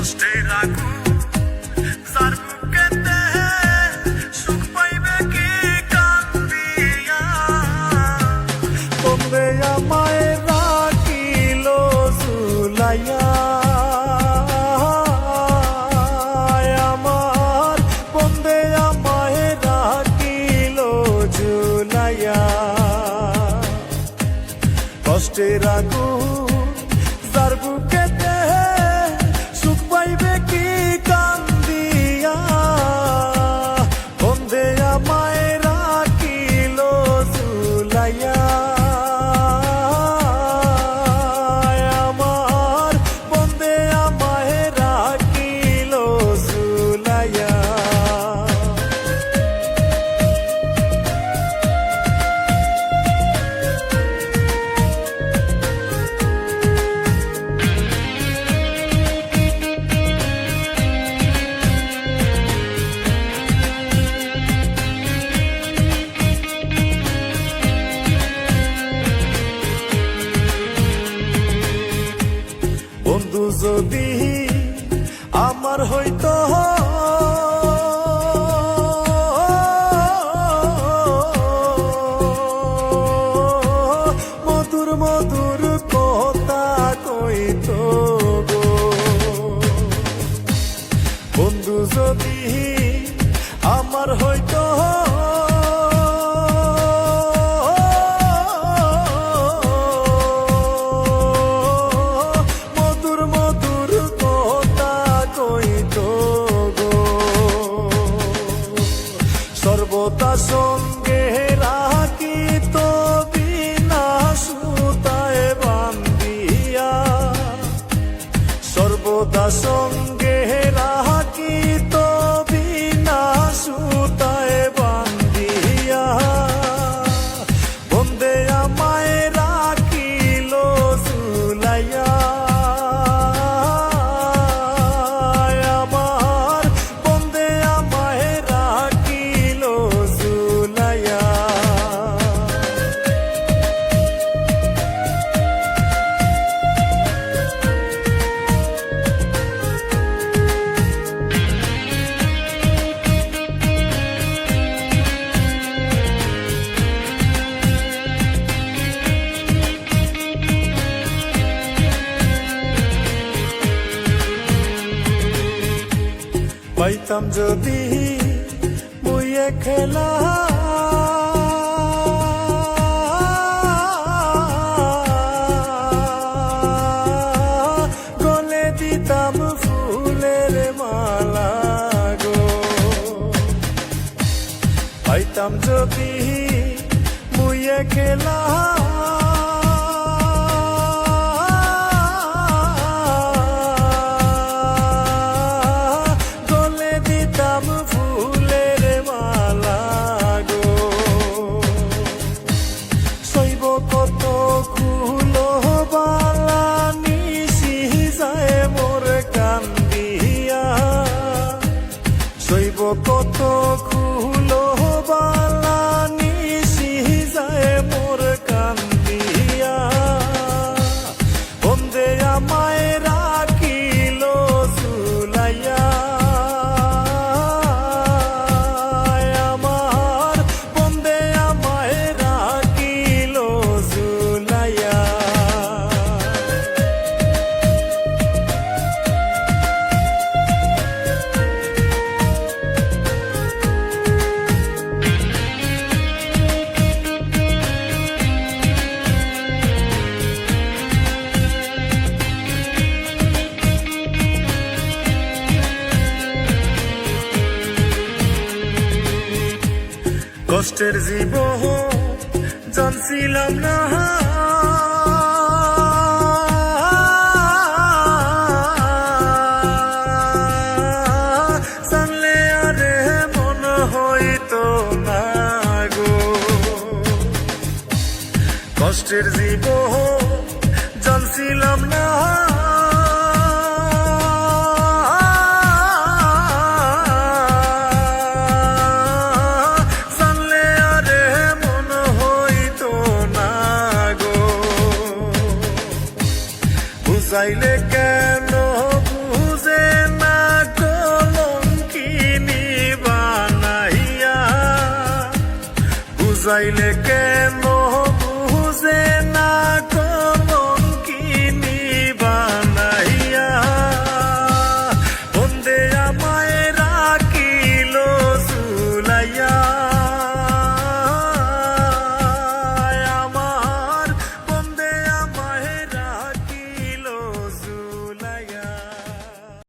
কষ্টের আগুন যার বুকেতে সুখ পাইবে কি কান্দিয়া তোমরে আমায় রাখিল ঝুলাইয়া আমার বন্দে আমায় রাখিল ঝুলাইয়া কষ্টের আগুন যার বুকেতে সুখ পাইবে কি কান্দিয়া বন্দে আমায় রাখিল ঝুলাইয়া আমার বন্দে আমায় রাখিল ঝুলাইয়া বন্ধু যদি আমার হইতো মধুর মধুর কথা কইতো গো বন্ধু যদি আমার হইতো সর্বদা সঙ্গে রাখি তো বিনা সুতায় বান্ধিয়া সর্বদা সঙ্গে রাখি তো বিনা সুতায় বান্ধিয়া বন্দে আমায় রাখিল ঝুলাইয়া আমার বন্দে আমায় রাখিল ঝুলাইয়া পাইতাম যদি মুয়ে খেলা গলে দিতাম ফুলের মালা গো পাইতাম যদি মুয়ে খেলা ফুলের মালা গো শৈব কত কুলো বালা নিশি যায় মোর কান্দিয়া শৈব কত কুলো বালা নিশি যায় মোর কান্দিয়া বন্দে আমায় রাখিল ঝুলাইয়া কষ্টের জীবন জানছিলাম না জানলে আরে মন হইতো না গো কষ্টের জীবন জানছিলাম না বুঝাইলে কেন বুঝে বুঝাইলে কেন বুঝে না